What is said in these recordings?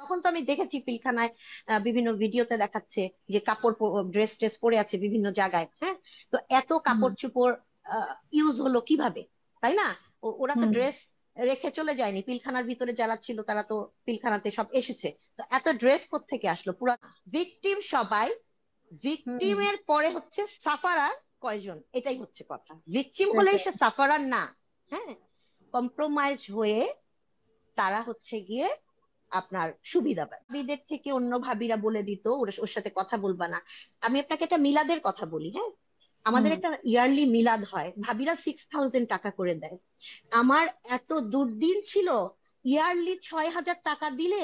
তখন তো আমি দেখেছি পিলখানায় বিভিন্ন ভিডিওতে দেখাচ্ছে যে কাপড় ড্রেস ট্রেস পরে আছে বিভিন্ন জায়গায়। হ্যাঁ, তো এত হুম কাপড় চোপড় ইউজ হলো কিভাবে, তাই না? ওরা তো হুম ড্রেস রেখে চলে যায়নি, পিলখানার ভিতরে যারা ছিল তারা তো পিলখানাতে সব এসেছে। তো এত ড্রেস কোত্থেকে আসলো? পুরা ভিকটিম সবাই, হুম ভিকটিমের পরে হচ্ছে সাফারার কয়জন, এটাই হচ্ছে কথা। ভিকটিম হলেই সেটাই। সে সাফারার না। হ্যাঁ, কম্প্রোমাইজ হয়ে তারা হচ্ছে গিয়ে আপনার সুবিধা পায়। ভাবিদের থেকে অন্য ভাবিরা বলে দিত ওর সাথে কথা বলবা না। আমি আপনাকে একটা মিলাদের কথা বলি। হ্যাঁ, আমাদের হুম একটা ইয়ারলি মিলাদ হয়, ভাবিরা 6,000 টাকা করে দেয়। আমার এত দুর্দিন ছিল, ইয়ারলি 6,000 টাকা দিলে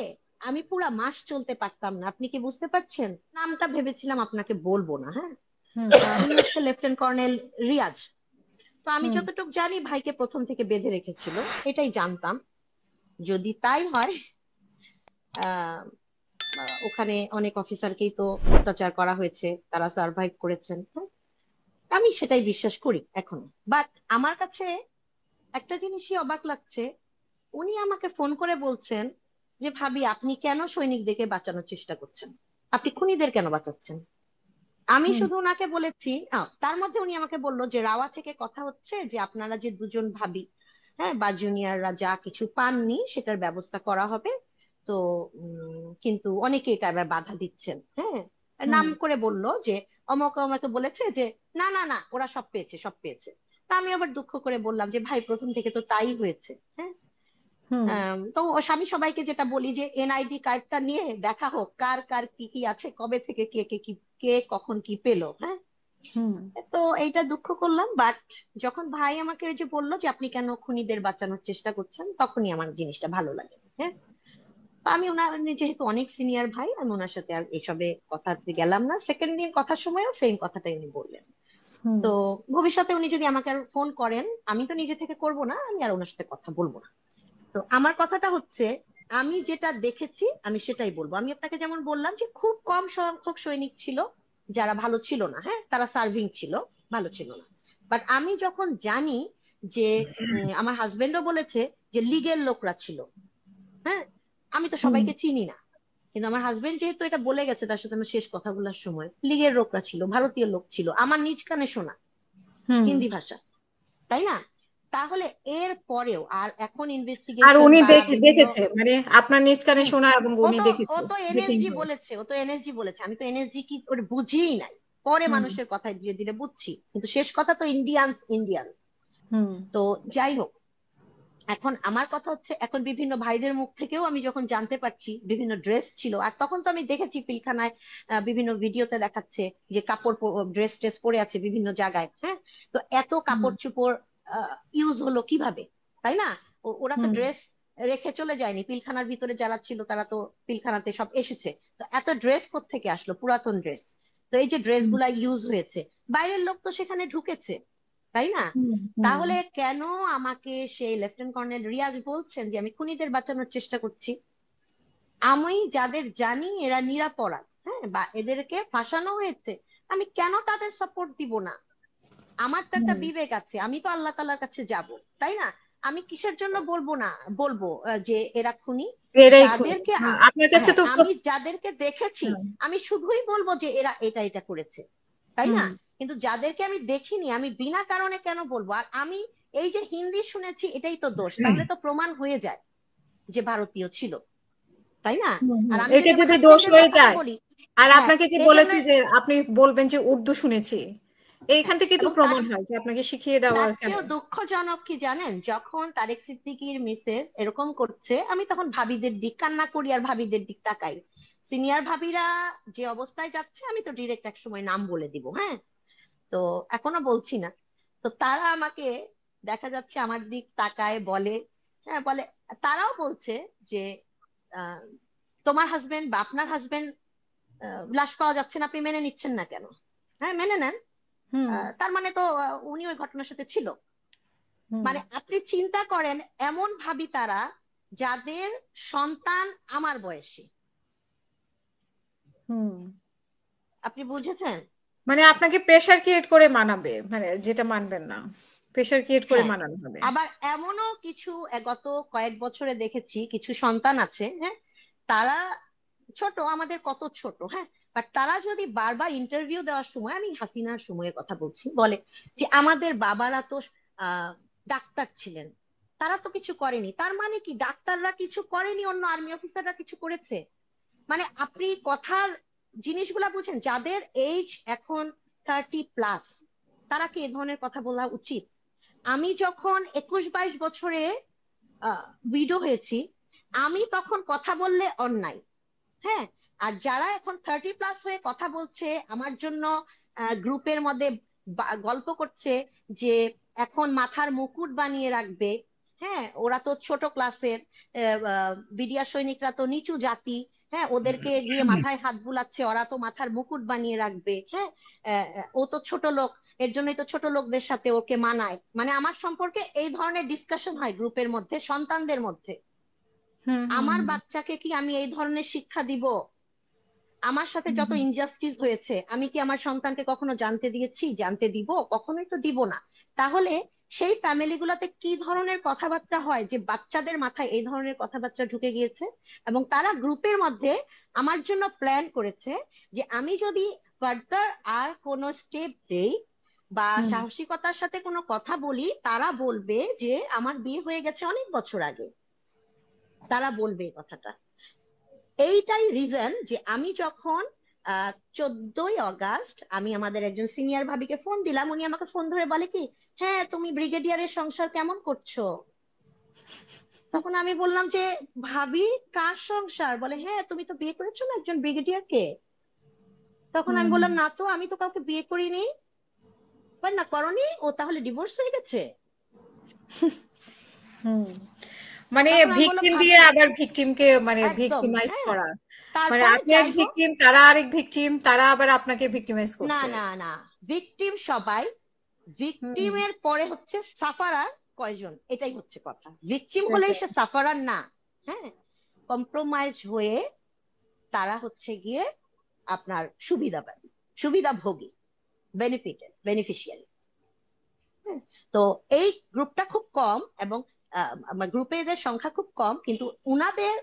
আমি পুরা মাস চলতে পারতাম না। আপনি কি বুঝতে পারছেন? নামটা ভেবেছিলাম আপনাকে বলবো না। হ্যাঁ, হুম উনি হচ্ছে লেফটেন্যান্ট কর্নেল রিয়াজ। তো আমি হুম যতটুকু জানি ভাইকে প্রথম থেকে বেঁধে রেখেছিল, এটাই জানতাম। যদি তাই হয়, আহ ওখানে অনেক অফিসারকেই তো অত্যাচার করা হয়েছে, তারা সার্ভাইভ করেছেন। হ্যাঁ, আমি সেটাই বিশ্বাস করি এখন। বাট আমার কাছে একটা জিনিসই অবাক লাগছে, উনি আমাকে ফোন করে বলছেন যে ভাবি আপনি কেন সৈনিকদেরকে বাঁচানোর চেষ্টা করছেন, আপনি খুনিদের কেন বাঁচাচ্ছেন? আমি হুম শুধু ওনাকে বলেছি, তার মধ্যে উনি আমাকে বললো যে রাওয়া থেকে কথা হচ্ছে যে আপনারা যে দুজন ভাবি, হ্যাঁ, বা জুনিয়ররা যা কিছু পাননি সেটার ব্যবস্থা করা হবে। তো কিন্তু অনেকে এটা আবার বাধা দিচ্ছেন। হ্যাঁ, হুম নাম করে বলল যে অমক আমাকে বলেছে যে না না না, ওরা সব পেয়েছে, সব পেয়েছে। তা আমি আবার দুঃখ করে বললাম যে ভাই প্রথম থেকে তো তাই হয়েছে। হ্যাঁ, হুম তো আমি সবাইকে যেটা বলি যে এনআইডি কার্ডটা নিয়ে দেখা হোক কার কার কি কি আছে, কবে থেকে কে কে কি, কে কখন কি পেলো। হ্যাঁ, হুম তো এইটা দুঃখ করলাম। বাট যখন ভাই আমাকে ওই যে বললো যে আপনি কেন খুনিদের বাঁচানোর চেষ্টা করছেন, তখনই আমার জিনিসটা ভালো লাগে। হ্যাঁ, তো আমি ওনার যেহেতু অনেক সিনিয়র ভাই, আমি ওনার সাথে আর এসবে কথাতে গেলাম না। সেকেন্ড দিন কথার সময়ও সেম কথাটাই উনি বললেন। হুম তো ভবিষ্যতে উনি যদি আমাকে আর ফোন করেন, আমি তো নিজে থেকে করব না, আমি আর ওনার সাথে কথা বলবো না। তো আমার কথাটা হচ্ছে, আমি যেটা দেখেছি আমি সেটাই বলবো। আমি আপনাকে যেমন বললাম যে খুব কম সংখ্যক সৈনিক ছিল যারা ভালো ছিল না। হ্যাঁ, তারা সার্ভিং ছিল, ভালো ছিল না। বাট আমি যখন জানি যে আমার হাজবেন্ডও বলেছে যে লিগের লোকরা ছিল। হ্যাঁ, আমি তো হুম সবাইকে চিনি না, কিন্তু আমার হাজবেন্ড যেহেতু এটা বলে গেছে, তার সাথে আমার শেষ কথাগুলোর সময় লিগের লোকরা ছিল, ভারতীয় লোক ছিল, আমার নিজ কানে শোনা হুম হিন্দি ভাষা, তাই না? তাহলে এর পরেও আর এখন আর ইনভেস্টিগেশন উনি বা বিভিন্ন, দেখেছে, মানে আপনার নিজ কানে হুম, শোনা, এবং ও উনি তো ও দেখেছে। তো দেখেই এনএসজি হবে। বলেছে, ও তো এনএসজি বলেছে, আমি তো এনএসজি কি ওটা বুঝিই নাই। পরে হুম মানুষের কথায় ধীরে ধীরে বুঝছি, কিন্তু শেষ কথা তো ইন্ডিয়ান ইন্ডিয়ান। হুম তো যাই হোক, এখন আমার কথা হচ্ছে এখন বিভিন্ন ভাইদের মুখ থেকেও আমি যখন জানতে পারছি বিভিন্ন ড্রেস ছিল, আর তখন তো আমি দেখেছি পিলখানায় বিভিন্ন ভিডিওতে দেখাচ্ছে যে কাপড় ড্রেস ট্রেস পরে আছে বিভিন্ন জায়গায়। হ্যাঁ, তো এত হুম কাপড় চোপড় ইউজ হলো কিভাবে, তাই না? ওরা তো হুম ড্রেস রেখে চলে যায়নি, পিলখানার ভিতরে যারা ছিল তারা তো পিলখানাতে সব এসেছে। তো এত ড্রেস কোত্থেকে আসলো, পুরাতন ড্রেস? তো এই যে ড্রেস হুম গুলা ইউজ হয়েছে, বাইরের লোক তো সেখানে ঢুকেছে, তাই না? হুম হুম তাহলে কেন আমাকে সেই লেফটেন্যান্ট কর্নেল রিয়াজ বলছেন যে আমি খুনিদের বাঁচানোর চেষ্টা করছি? আমি যাদের জানি এরা নিরাপরাধ, হ্যাঁ, বা এদেরকে ফাঁসানো হয়েছে, আমি কেন তাদের সাপোর্ট দিব না? আমার তো একটা হুম বিবেক আছে, আমি তো আল্লাহ তাআলার কাছে যাব, তাই না? আমি কিসের জন্য বলবো না, বলবো যে এরা খুনি? এরাই খুনি। যাদেরকে আপনার কাছে হ্যাঁ, তো আমি যাদেরকে দেখেছি হুম আমি শুধুই বলবো যে এরা এটা এটা করেছে, তাই হুম না? কিন্তু যাদেরকে আমি দেখিনি আমি বিনা কারণে কেন বলবো? আর আমি এই যে হিন্দি শুনেছি এটাই তো দোষ, তাহলে তো প্রমাণ হয়ে যায় যে ভারতীয় ছিল, তাই না? হুম আর হুম আমি এটা যদি আমার যদি দোষ হাজবেন্ডের হয়ে কথাটা যায়, বলি, আর হ্যাঁ, আপনাকে যে এই জন্য, বলেছি যে আপনি বলবেন যে উর্দু শুনেছি, এইখান হ্যাঁ, থেকে তো এবং তার প্রমাণ হয় যে আপনাকে শিখিয়ে দেওয়া তার কেন। চেয়েও দুঃখজনক কি জানেন, যখন তারেক সিদ্দিকীর মিসেস এরকম করছে আমি তখন ভাবিদের দিক কান্না করি আর ভাবিদের দিক তাকাই। সিনিয়র ভাবিরা যে অবস্থায় যাচ্ছে আমি তো ডিরেক্ট এক সময় নাম বলে দিব। হ্যাঁ, তো এখনো বলছি না। তো তারা আমাকে দেখা যাচ্ছে আমার দিক তাকায় বলে, হ্যাঁ বলে, তারাও বলছে যে আহ, তোমার হাজবেন্ড বা আপনার হাজবেন্ড লাশ পাওয়া যাচ্ছে না, আপনি মেনে নিচ্ছেন না কেন? হ্যাঁ, মেনে নেন। হুম তার মানে তো উনি ওই ঘটনার সাথে ছিল। হুম মানে আপনি চিন্তা করেন, এমন ভাবি তারা যাদের সন্তান আমার বয়সী। হুম আপনি বুঝেছেন? মানে আপনাকে প্রেসার ক্রিয়েট করে মানাবে, মানে যেটা মানবেন না, প্রেসার ক্রিয়েট করে হ্যাঁ, মানানো হবে। আবার এমনও কিছু গত কয়েক বছরে দেখেছি কিছু সন্তান আছে, হ্যাঁ, তারা ছোট, আমাদের কত ছোট, হ্যাঁ, বাট তারা যদি বারবার ইন্টারভিউ দেওয়ার সময়, আমি হাসিনার সময়ের কথা বলছি, বলে যে আমাদের বাবারা তো আহ ডাক্তার ছিলেন, তারা তো কিছু করেনি, তার মানে কি ডাক্তাররা কিছু করেনি, অন্য আর্মি অফিসাররা কিছু করেছে? মানে আপনি কথার জিনিসগুলা বুঝেন, যাদের এজ এখন 30+, তারা কি এ ধরনের কথা বলা উচিত? আমি যখন 21-22 বছরে উইডো হয়েছি, আমি তখন কথা বললে অন্যায়, হ্যাঁ। আর যারা এখন 30+ হয়ে কথা বলছে আমার জন্য, গ্রুপের মধ্যে গল্প করছে যে এখন মাথার মুকুট বানিয়ে রাখবে, হ্যাঁ, ওরা তো ছোট ক্লাসের, বিডিআর সৈনিকরা তো নিচু জাতি, হ্যাঁ, ওদেরকে গিয়ে মাথায় হাত বুলাচ্ছে, ওরা তো মাথার মুকুট বানিয়ে রাখবে, হ্যাঁ, ও তো ছোট লোক, এর জন্যই তো ছোট লোকদের সাথে ওকে মানায়, মানে আমার সম্পর্কে এই ধরনের ডিসকাশন হয় গ্রুপের মধ্যে, সন্তানদের মধ্যে। হুম হুম আমার হুম বাচ্চাকে কি আমি এই ধরনের শিক্ষা দিব? আমার সাথে যত ইনজাস্টিস হয়েছে, আমি কি আমার সন্তানকে কখনো জানতে দিয়েছি? জানতে দিব? কখনোই তো দিব না। তাহলে সেই ফ্যামিলি গুলাতে কি ধরনের কথাবার্তা হয় যে বাচ্চাদের মাথায় এই ধরনের কথাবার্তা ঢুকে গিয়েছে, এবং তারা গ্রুপের মধ্যে আমার জন্য প্ল্যান করেছে যে আমি যদি ফার্দার আর কোনো স্টেপ দেই বা হুম সাহসিকতার সাথে কোনো কথা বলি, তারা বলবে যে আমার বিয়ে হয়ে গেছে অনেক বছর আগে, তারা বলবে এই কথাটা। এইটাই রিজন যে আমি যখন 14ই অগাস্ট আমি আমাদের একজন সিনিয়র ভাবিকে ফোন দিলাম, উনি আমাকে ফোন ধরে বলে কি, হ্যাঁ তুমি ব্রিগেডিয়ারের সংসার কেমন করছো? তখন আমি বললাম যে ভাবি, কার সংসার? বলে হ্যাঁ তুমি তো বিয়ে করেছো না একজন ব্রিগেডিয়ারকে। তখন হুম আমি হুম বললাম না তো, আমি তো কাউকে বিয়ে করিনি। বল না করনি, ও তাহলে ডিভোর্স হয়ে গেছে? হুম। মানে তখন আমি বললাম ভিকটিম দিয়ে ভাবি, আবার ভিকটিমকে মানে একদম ভিকটিমাইজ হ্যাঁ। করা, মানে তারপরে আপনি এক যাই হোক, ভিকটিম, তারা আরেক ভিকটিম, তারা আবার আপনাকে ভিকটিমাইজ না করছে। না না, ভিকটিম সবাই, হুম, ভিকটিমের পরে হচ্ছে সাফারার কয়জন, এটাই হচ্ছে কথা। ভিকটিম হলেই সেটাই। সে সাফারার না, হ্যাঁ। কম্প্রোমাইজ হয়ে তারা হচ্ছে গিয়ে আপনার সুবিধাবাদী, সুবিধাভোগী, বেনিফিশিয়ারি। তো এই গ্রুপটা খুব কম, এবং গ্রুপে এদের সংখ্যা খুব কম, কিন্তু উনাদের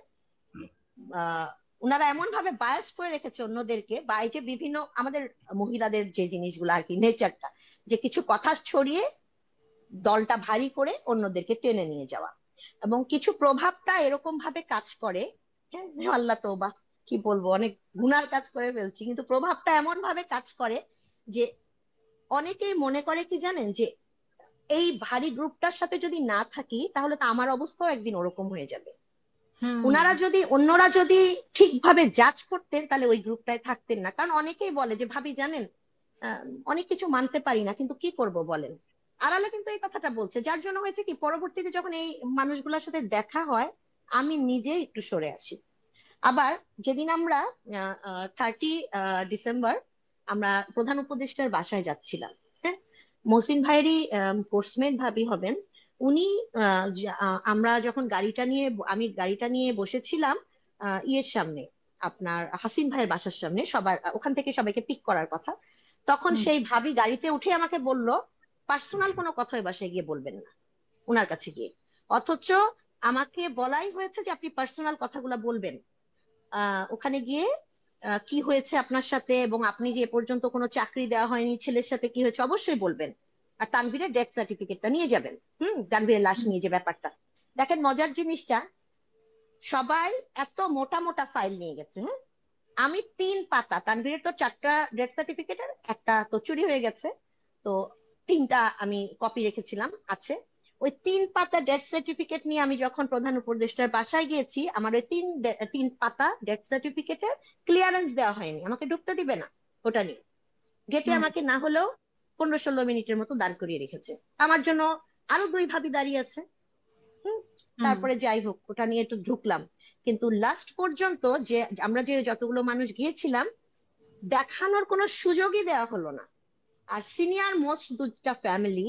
উনারা এমন ভাবে বায়াস করে রেখেছে অন্যদেরকে, বা এই যে বিভিন্ন আমাদের মহিলাদের যে জিনিসগুলো আর কি, নেচারটা, যে কিছু কথা ছড়িয়ে দলটা ভারী করে অন্যদেরকে টেনে নিয়ে যাওয়া, এবং কিছু প্রভাবটা এরকম ভাবে কাজ করে, হ্যাঁ, আল্লাহ তোবা, কি বলবো, অনেক গুনার কাজ করে ফেলছি, কিন্তু প্রভাবটা এমন ভাবে কাজ করে যে অনেকেই মনে করে কি জানেন, যে এই ভারী গ্রুপটার সাথে যদি না থাকি তাহলে তো আমার অবস্থাও একদিন ওরকম হয়ে যাবে। হুম অন্যরা যদি ঠিকভাবে জাজ করতেন তাহলে ওই গ্রুপটায় থাকতেন না, কারণ অনেকেই বলে যে ভাবি জানেন, আহ, অনেক কিছু মানতে পারি না, কিন্তু কি করব বলেন। আড়ালে কিন্তু এই কথাটা বলছে, যার জন্য হয়েছে কি পরবর্তীতে যখন এই মানুষগুলোর সাথে দেখা হয়, আমি নিজে একটু সরে আসি। আবার যেদিন আমরা 30 ডিসেম্বর আমরা প্রধান উপদেষ্টার বাসায় যাচ্ছিলাম, হ্যাঁ, মহসিন ভাইয়েরই কোর্সমেট ভাবি হবেন উনি, আমরা যখন আমি গাড়িটা নিয়ে বসেছিলাম ইয়ের সামনে, আপনার হাসিন ভাইয়ের বাসার সামনে, সবার ওখান থেকে সবাইকে পিক করার কথা, তখন হুম সেই ভাবি গাড়িতে উঠে আমাকে বলল পার্সোনাল কোনো কথা ওই বাসায় গিয়ে বলবেন না, ওনার কাছে গিয়ে। অথচ আমাকে বলাই হয়েছে যে আপনি পার্সোনাল কথাগুলো বলবেন ওখানে গিয়ে, কি হয়েছে আপনার সাথে, এবং আপনি যে এ পর্যন্ত কোনো চাকরি দেওয়া হয়নি, ছেলের সাথে কি হয়েছে অবশ্যই বলবেন, আর তানভীরের ডেথ সার্টিফিকেটটা নিয়ে যাবেন, তানভীরের লাশ নিয়ে যে ব্যাপারটা। দেখেন মজার জিনিসটা, সবাই এত মোটা মোটা ফাইল নিয়ে গেছে, হ্যাঁ, আমি 3 পাতা, তানভীরের তো 4টা ডেথ সার্টিফিকেটের, একটা তো চুরি হয়ে গেছে, তো 3টা আমি কপি রেখেছিলাম আছে। ওই 3 পাতা ডেথ সার্টিফিকেট নিয়ে আমি যখন প্রধান উপদেষ্টার বাসায় গিয়েছি, আমার ওই 3 পাতা ডেথ সার্টিফিকেটের ক্লিয়ারেন্স দেওয়া হয়নি, আমাকে ঢুকতে দিবে না ওটা নিয়ে। গেটে হুম আমাকে না হলেও 15-16 মিনিটের মতো দাঁড় করিয়ে রেখেছে, আমার জন্য আরো 2 ভাবি দাঁড়িয়ে আছে। হুম, হুম তারপরে যাই হোক ওটা নিয়ে একটু ঢুকলাম, কিন্তু লাস্ট পর্যন্ত যে আমরা যে যতগুলো মানুষ গিয়েছিলাম, দেখানোর কোনো সুযোগই দেওয়া হলো না। আর সিনিয়র মোস্ট 2টা ফ্যামিলি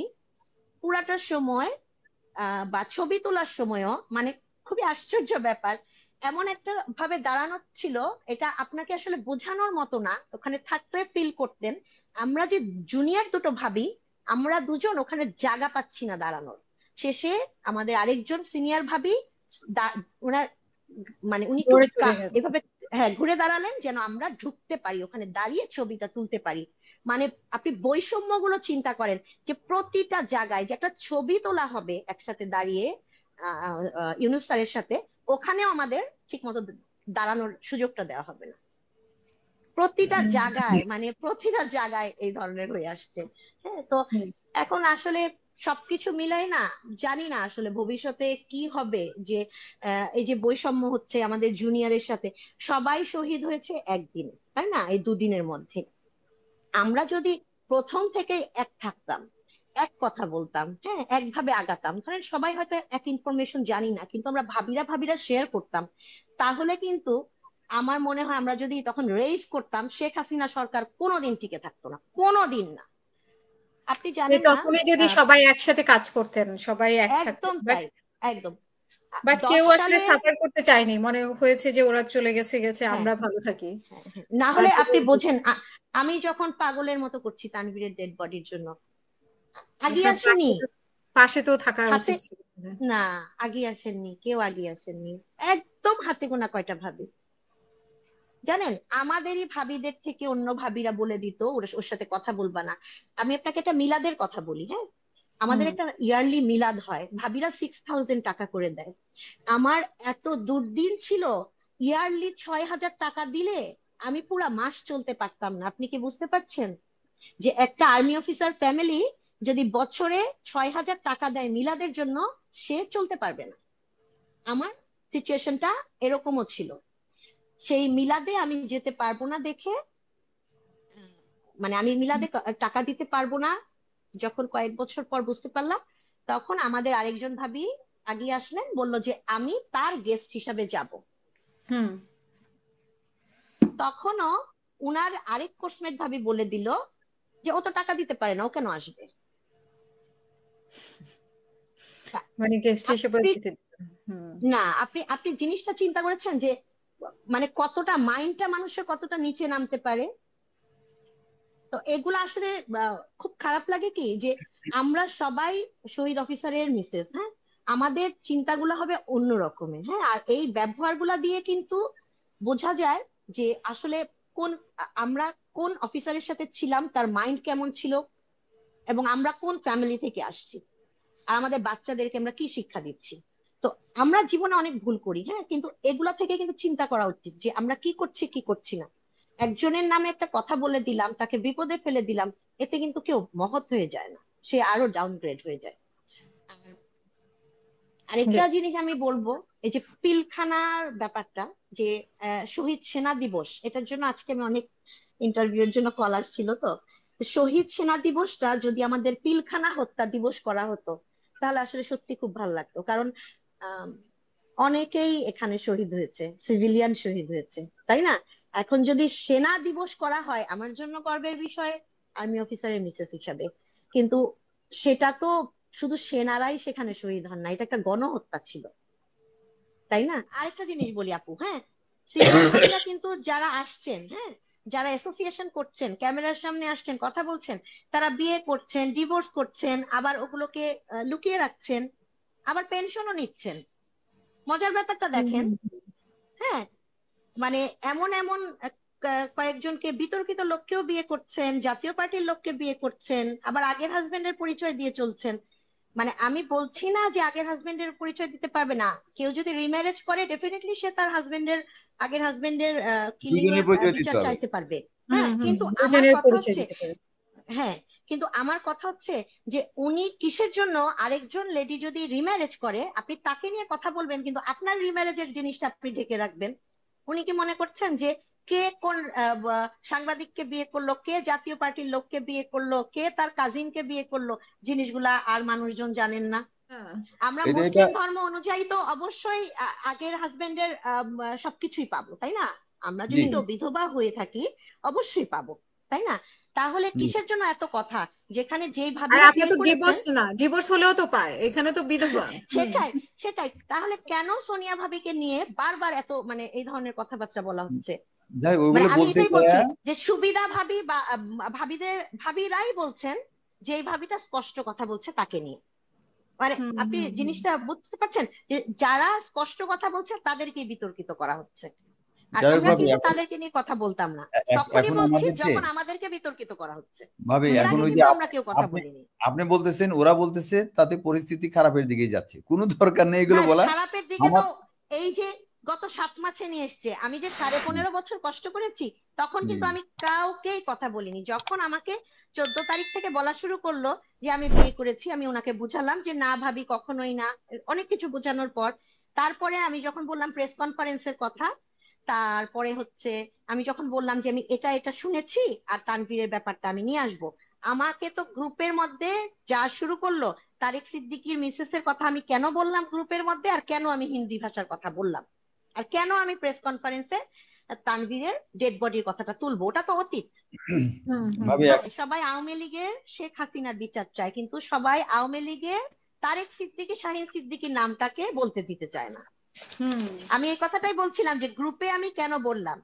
পুরাটা সময় বা ছবি তোলার সময়ও, মানে খুবই আশ্চর্য ব্যাপার, এমন একটা ভাবে দাঁড়ানো ছিল, এটা আপনাকে আসলে বোঝানোর মতো না, ওখানে থাকতে ফিল করতেন। আমরা যে জুনিয়র দুটো ভাবি, আমরা দুজন ওখানে জায়গা পাচ্ছি না দাঁড়ানোর। শেষে আমাদের আরেকজন সিনিয়র ভাবি, ওনার মানে উনি একটু দৌড়ে চলে গেছে। এভাবে হ্যাঁ ঘুরে দাঁড়ালেন যেন আমরা ঢুকতে পারি, ওখানে দাঁড়িয়ে ছবিটা তুলতে পারি। মানে আপনি বৈষম্যগুলো চিন্তা করেন, যে প্রতিটা জায়গায় যে একটা ছবি তোলা হবে একসাথে দাঁড়িয়ে ইউনুস স্যারের সাথে, ওখানেও আমাদের ঠিক মতো দাঁড়ানোর সুযোগটা দেওয়া হবে না। প্রতিটা জায়গায়, মানে প্রতিটা জায়গায় এই ধরনের হয়ে আসছে। হ্যাঁ, তো হুম। এখন আসলে সবকিছু মিলাই না, জানি না আসলে ভবিষ্যতে কি হবে। যে এই যে বৈষম্য হচ্ছে আমাদের জুনিয়রের সাথে, সবাই শহীদ হয়েছে একদিন, তাই না, এই দুদিনের মধ্যে। আমরা যদি প্রথম থেকে এক থাকতাম, এক কথা বলতাম, হ্যাঁ একভাবে আগাতাম, ধরেন সবাই হয়তো এক ইনফরমেশন জানি না কিন্তু আমরা ভাবিরা ভাবিরা শেয়ার করতাম, তাহলে কিন্তু আমার মনে হয় আমরা যদি তখন রেইজ করতাম, শেখ হাসিনা সরকার কোনোদিন টিকে থাকতো না, কোনোদিন না। আপনি জানেন না, তখনই যদি সবাই একসাথে কাজ করতেন, সবাই এক থাকতেন, একদম তাই, একদম। বাট কেউ 10 আসলে সালে সাফার করতে চায়নি, মনে হয়েছে যে ওরা চলে গেছে গেছে, হ্যাঁ আমরা ভালো থাকি। হ্যাঁ হ্যাঁ, না হলে আপনি বোঝেন আমি যখন পাগলের মতো করছি তানভীরের ডেড বডির জন্য, আগিয়ে আপনার আসেনি পাশে তো থাকা হাতে, উচিত ছিল। না আগিয়ে আসেননি, কেউ আগিয়ে আসেননি। একদম হাতে গোনা কয়টা ভাবি জানেন, আমাদেরই ভাবিদের থেকে অন্য ভাবিরা বলে দিত ওর সাথে কথা বলবা না। আমি আপনাকে একটা মিলাদের কথা বলি, হ্যাঁ আমাদের হুম। একটা ইয়ারলি মিলাদ হয়, ভাবিরা 6,000 টাকা করে দেয়। আমার এত দুর্দিন ছিল, ইয়ারলি 6,000 টাকা দিলে আমি পুরা মাস চলতে পারতাম না। আপনি কি বুঝতে পারছেন যে একটা আর্মি অফিসার ফ্যামিলি যদি বছরে 6,000 টাকা দেয় মিলাদের জন্য, সে চলতে পারবে না। আমার সিচুয়েশনটা এরকমও ছিল। সেই মিলাদে আমি যেতে পারবো না দেখে, মানে আমি মিলাদে টাকা দিতে পারবো না যখন কয়েক বছর পর বুঝতে পারলাম, তখন আমাদের আরেকজন ভাবি আগিয়ে আসলেন, বলল যে আমি তার গেস্ট হিসাবে যাব। হুম। তখনও উনার আরেক কোর্সমেট ভাবি বলে দিল যে ও তো টাকা দিতে পারে না, ও কেন আসবে। মানে গেস্ট হিসেবে আপনি যেতে দিতেন। হুম। না, আপনি আপনি জিনিসটা চিন্তা করেছেন যে মানে কতটা মাইন্ডটা মানুষের কতটা নিচে নামতে পারে। তো এগুলো আসলে খুব খারাপ লাগে কি যে আমরা সবাই শহীদ অফিসারের মিসেস, হ্যাঁ আমাদের চিন্তাগুলো হবে অন্য রকমের, হ্যাঁ আর এই ব্যবহারগুলা দিয়ে কিন্তু বোঝা যায় যে আসলে কোন আমরা কোন অফিসারের সাথে ছিলাম, তার মাইন্ড কেমন ছিল, এবং আমরা কোন ফ্যামিলি থেকে আসছি, আর আমাদের বাচ্চাদেরকে আমরা কি শিক্ষা দিচ্ছি। তো আমরা জীবনে অনেক ভুল করি, হ্যাঁ কিন্তু এগুলা থেকে কিন্তু চিন্তা করা উচিত যে আমরা কি করছি কি করছি না। একজনের নামে একটা কথা বলে দিলাম, তাকে বিপদে ফেলে দিলাম, এতে কিন্তু কেউ মহৎ হয়ে যায় না, সে আরো ডাউনগ্রেড হয়ে যায়। আর আরেকটা জিনিস আমি বলবো, এই যে পিলখানার ব্যাপারটা, যে শহীদ সেনা দিবস, এটার জন্য আজকে আমি অনেক ইন্টারভিউর জন্য কল আসছিল। তো তো শহীদ সেনা দিবসটা যদি আমাদের পিলখানা হত্যা দিবস করা হতো, তাহলে আসলে সত্যি খুব ভালো লাগতো। কারণ আম, অনেকেই এখানে শহীদ হয়েছে, সিভিলিয়ান শহীদ হয়েছে, তাই না। এখন যদি সেনা দিবস করা হয়, আমার জন্য গর্বের বিষয় আর্মি অফিসারের মিসেস হিসাবে, কিন্তু সেটা তো শুধু সেনারাই সেখানে শহীদ হন না, এটা একটা গণহত্যা ছিল, তাই না। আরেকটা জিনিস বলি আপু, হ্যাঁ সিনিয়র ভাবিরা কিন্তু যারা আসছেন, হ্যাঁ যারা অ্যাসোসিয়েশন করছেন, ক্যামেরার সামনে আসছেন, কথা বলছেন, তারা বিয়ে করছেন, ডিভোর্স করছেন, আবার ওগুলোকে লুকিয়ে রাখছেন, আবার পেনশনও নিচ্ছেন। মজার ব্যাপারটা দেখেন, হুম। হ্যাঁ মানে এমন এমন কয়েকজনকে বিতর্কিত লোককেও বিয়ে করছেন, জাতীয় পার্টির লোককে বিয়ে করছেন, আবার আগের হাজবেন্ডের পরিচয় দিয়ে চলছেন। মানে আমি বলছি না যে আগের হাজবেন্ডের পরিচয় দিতে পারবে না, কেউ যদি রিম্যারেজ করে ডেফিনেটলি সে তার হাজবেন্ডের আগের হাজবেন্ডের কিলিং দুজনের এর পরিচয় দিতে বিচার হবে। চাইতে পারবে। হুম। হ্যাঁ হুম। কিন্তু আমার দুজনের কথা পরিচয় হচ্ছে, দিতে পারে। হ্যাঁ কিন্তু আমার কথা হচ্ছে যে উনি কিসের জন্য আরেকজন লেডি যদি রিম্যারেজ করে আপনি তাকে নিয়ে কথা বলবেন, কিন্তু আপনার রিম্যারেজের জিনিসটা আপনি ঢেকে রাখবেন। উনি কি মনে করছেন যে কে কোন সাংবাদিককে বিয়ে করলো, কে জাতীয় পার্টির লোককে বিয়ে করলো, কে তার কাজিনকে বিয়ে করলো, জিনিসগুলা আর মানুষজন জানেন না। হ্যাঁ। আমরা এটা মুসলিম ধর্ম অনুযায়ী তো অবশ্যই আগের হাজবেন্ডের সবকিছুই পাবো, তাই না। আমরা জি যদি কেউ বিধবা হয়ে থাকি অবশ্যই পাবো, তাই না। তাহলে জি কিসের জন্য এত কথা, যেখানে যেই আর ভাবিরা আপনি বিয়ে তো করেছেন। ডিভোর্স না, ডিভোর্স হলেও তো পায়, এখানে তো বিধবা। হুম। সেটাই, সেটাই, তাহলে কেন সোনিয়া ভাবিকে নিয়ে বারবার এত মানে এই ধরনের কথাবার্তা বলা হচ্ছে। যাই হোক, মানে ওইগুলো আমি বলতে এটাই বলছি গিয়ে যে সুবিধা ভাবি বা ভাবিদের ভাবিরাই বলছেন যে এই ভাবিটা স্পষ্ট কথা বলছে তাকে নিয়ে। মানে হুম আপনি হুম হুম জিনিসটা বুঝতে পারছেন যে যারা স্পষ্ট কথা বলছে তাদেরকেই বিতর্কিত করা হচ্ছে, আর যাই হোক আমরা ভাবি, কিন্তু এখন তাদেরকে নিয়ে কথা বলতাম না। তখনই এখন বলছি আমাদেরকে যখন আমাদেরকে বিতর্কিত করা হচ্ছে, ভাবি, এর এখন আগে ওই যে কিন্তু আমরা কেউ কথা আপনি বলিনি। আপনি বলতেছেন, ওরা বলতেছে, তাতে পরিস্থিতি খারাপের দিকেই যাচ্ছে, কোনো দরকার নেই এগুলো হ্যাঁ, বলা। খারাপের দিকে আমার তো এই যে গত 7 মাসে নিয়ে এসছে, আমি যে 15.5 বছর কষ্ট করেছি, তখন কিন্তু হুম, আমি কাউকেই কথা বলিনি। যখন আমাকে 14 তারিখ থেকে বলা শুরু করলো যে আমি বিয়ে করেছি, আমি ওনাকে বুঝালাম যে না ভাবি, কখনোই না, অনেক কিছু বোঝানোর পর তারপরে আমি যখন বললাম প্রেস কনফারেন্সের কথা, তারপরে হচ্ছে আমি যখন বললাম যে আমি এটা এটা শুনেছি আর তানভীরের ব্যাপারটা আমি নিয়ে আসবো, আমাকে তো গ্রুপের মধ্যে যা শুরু করলো। তারেক সিদ্দিকীর মিসেসের কথা আমি কেন বললাম গ্রুপের মধ্যে, আর কেন আমি হিন্দি ভাষার কথা বললাম, আর কেন আমি প্রেস কনফারেন্সে তানভীরের ডেড বডির কথাটা তুলবো, ওটা তো অতীত। হুম হুম ভাবি, হ্যাঁ, সবাই আওয়ামী লীগের শেখ হাসিনার বিচার চায়, কিন্তু সবাই আওয়ামী লীগের তারেক সিদ্দিকী, শাহিন সিদ্দিকীর নামটাকে বলতে দিতে চায় না। হুম আমি এই কথাটাই বলছিলাম যে গ্রুপে আমি কেন বললাম,